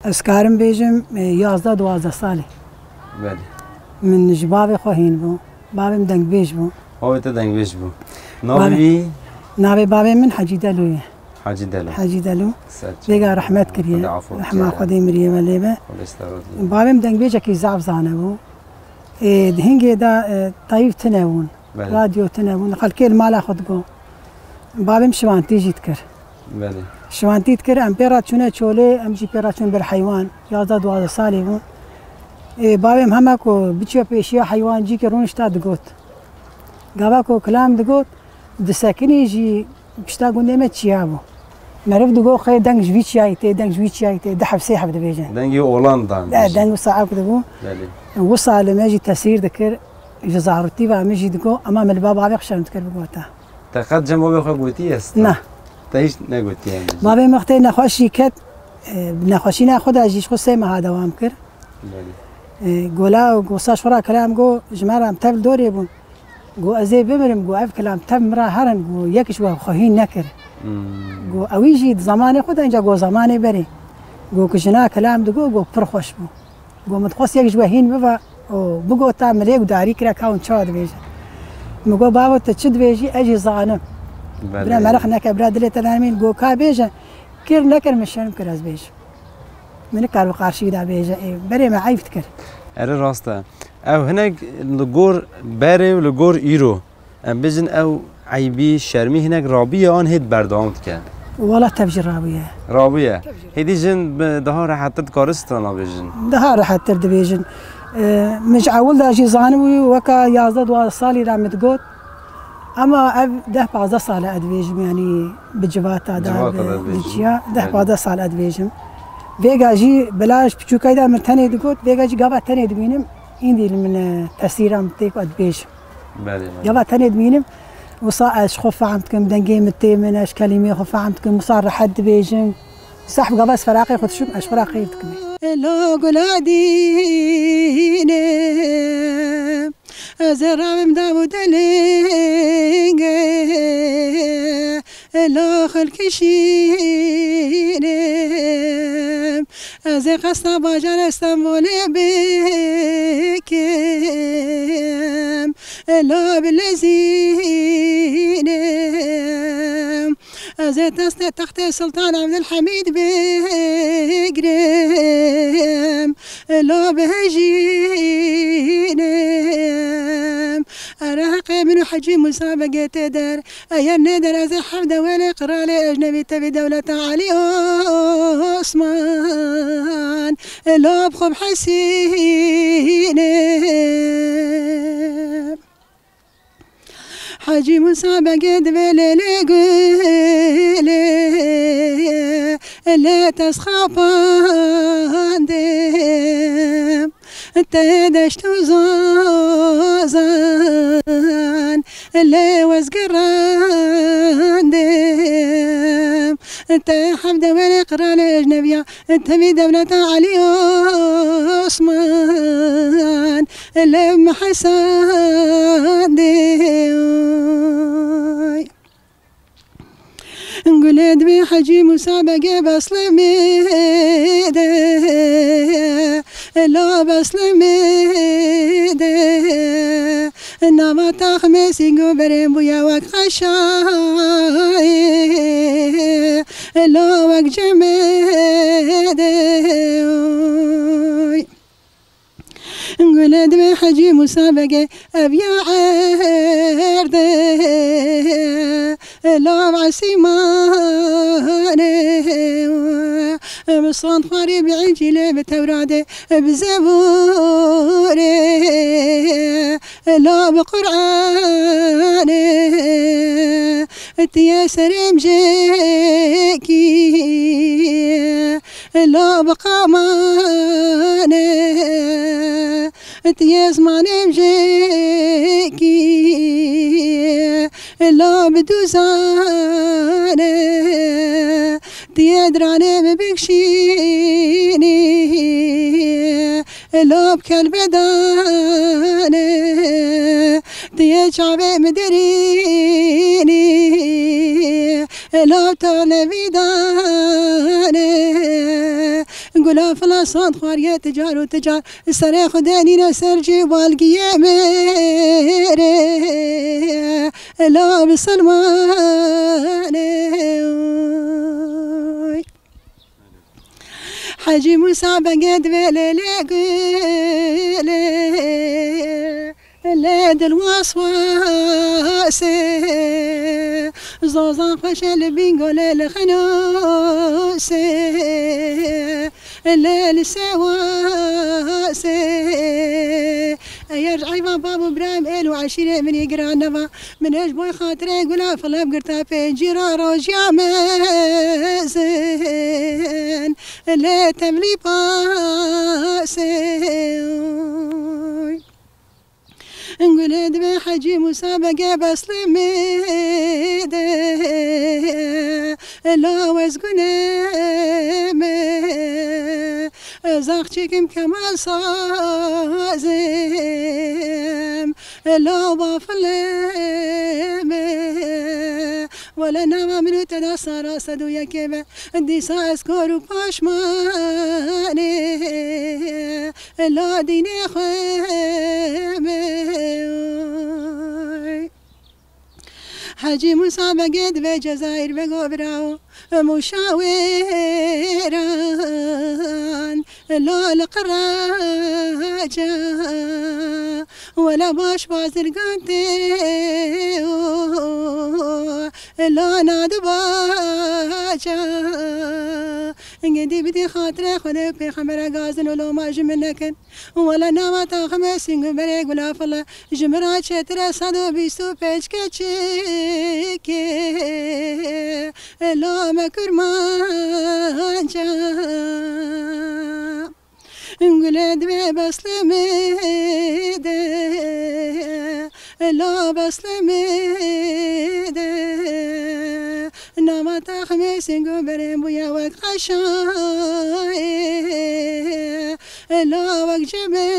اسکارم بیجم 11-12 ساله. بله. من جباب خواهین بو. بابم دنگ بیج بو. هویت دنگ بیج بو. ناوی؟ ناوی بابم من حاجی دلویه. حاجی دلو. حاجی دلو. دیگه رحمت کریه. رحمت خدای مریه ولی به. بابم دنگ بیج کی زعف زانه بو. هنگی دا طایف تناون. رادیو تناون. خالقی المال خود بو. بابم شوانتی جیت کر. بله. شوانتیت کر ام پیراتشونه چوله ام جی پیراتشون بر حیوان 11-12 سالی بون. بابم همه کو بچه پیشیا حیوان جی که رونش تا دگوت. گاوا کو کلام دگوت دسکنی جی بشتا گونده مت چیا بو. معرف دگو خی دنگ جوی چیایته دنگ جوی چیایته ده حبسه حبد بیجن. دنگی اولان دان. دنگ صعب دگو. بله. وصل ماجي تسير ذكر جزارتي وماجي دگو امام الباب عبق شمت كر بقوتا. تقد جنبه بخو قوتي است. نه. تایش نگوتی هم. بابا مقطع نخوشی کت نخوشی نخود اجیش خود سه ماه دوام کر. بله. گولا و گوساش ورا کلام گو جمرم تبل دوری بون. گو ازی بمرم گو اف کلام تب مرا هرن گو یکش و خواهین نکر. گو اویجی زمان خود اینجا گو زمانی بری. گو کجنا کلام دگو گو پر خوش بو. گو متخصص یکش وهین بوا او بگو تا ملیک داری کرا کاون چاد بیج. مگو بابا تشد بیجی اجی زانم. بنا مرخ نك براد اللي تنامين جو كابيجا كير نكر مشان كراز بيج من كارو قارشي دا بيجا بري ما عيفت كر اره راسته او هناك لجور باري ولجور ايرو ام بيجن او عيبي شرمي هناك رابيه ان هيد بردامت كان والله تبجي رابيه هيدي جن دها راح حطت كارستانا بيجن دها راح ترد بيجن مش عول دا جي زانوي وكا 11 سالي رامت قوت اما 10-15 ساله ادويجم يعني بجوات هذا بجيا 10-15 ساله ادويجم فيجا جي بلاش بچو كايدا مرتني دقوت فيجا جي قبا تاني دمينم اندي من تسيرام تيك ادويج بالي قبا تاني دمينم وصاش خوف عمتكم دنجي متي من اش كلمه خوف عمتكم مصار حد بيجم صاحب قباس فراقي خد شو اش فراقي تكمي لو قلادينه زرام داود لينجه لا خلق شينم از قصد باجر استنبول بکم لا بلزینم از دست تخت سلطان عبدالحمید بگرم لا بهجینم أراق من حجي مسابقة در أيام ندر از حمد والإقرار أجنبي تبي دولة علي عثمان لا بخب حسينه حجي مسابقة دبلة قولي لا تسخبان دم تدشت زازان اللي وزقران دم حمد والإقرار الأجنبية تبي دولة علي عثمان لما حسان دم نقول دبي حجي مسابقة بسلميده لا بسلميده نما تخمسي قبرين بويا وك خشاي لا وك جميده نقول دبي حجي مسابقة أبيا عرده لا بعسيمانه بصان خاري بعجلة بتوراده بزبوره لا بقرآنه تيسر مجيكي لا بقامانه تيسمان مجيكي لا بدوزانه تيدرانه ببكشيني لا بكلب دانه تيجعبه مدريني لا بطول بدانه قلا فلاسان خوارية تجار وتجار سر خداني نسر جبال قيامي لا بسلمان حاجي موسى بقد لاد الوسواس زوزان خشل بينقل الخنوس للسواس يرجعي بابا ابراهيم الو عشيرة من يقرا النبا من اجبوي خاطري قلا فلا بقرتا في جيرا رجع مازن لا تملي باسي نقول دبي حجي مسابقة بس لميد لا وزقنام زاختكم كمال صازم لا بافلم ولا نام منو تدسر صدو يكيب ديسا اسكور باشماني لا ديني خيم حاجي موسى بقيت بجزائر بقبراو مشاوران لا لقراجة ولا باش بازرقانتي لا نادو باجا انقدي بدي خاطري خذي في خمرة غازن ولو ما جمنكن ولا ناما تاخمي سنگ بريق ولا فلا جمرات شترة صدو بيستو بيش كتشيكي لا مكرمان جا نقول دبي بس لميد لا بس لميد ناما تاخمي سنگو بريم بويا وقت خشاي لا وقت جميل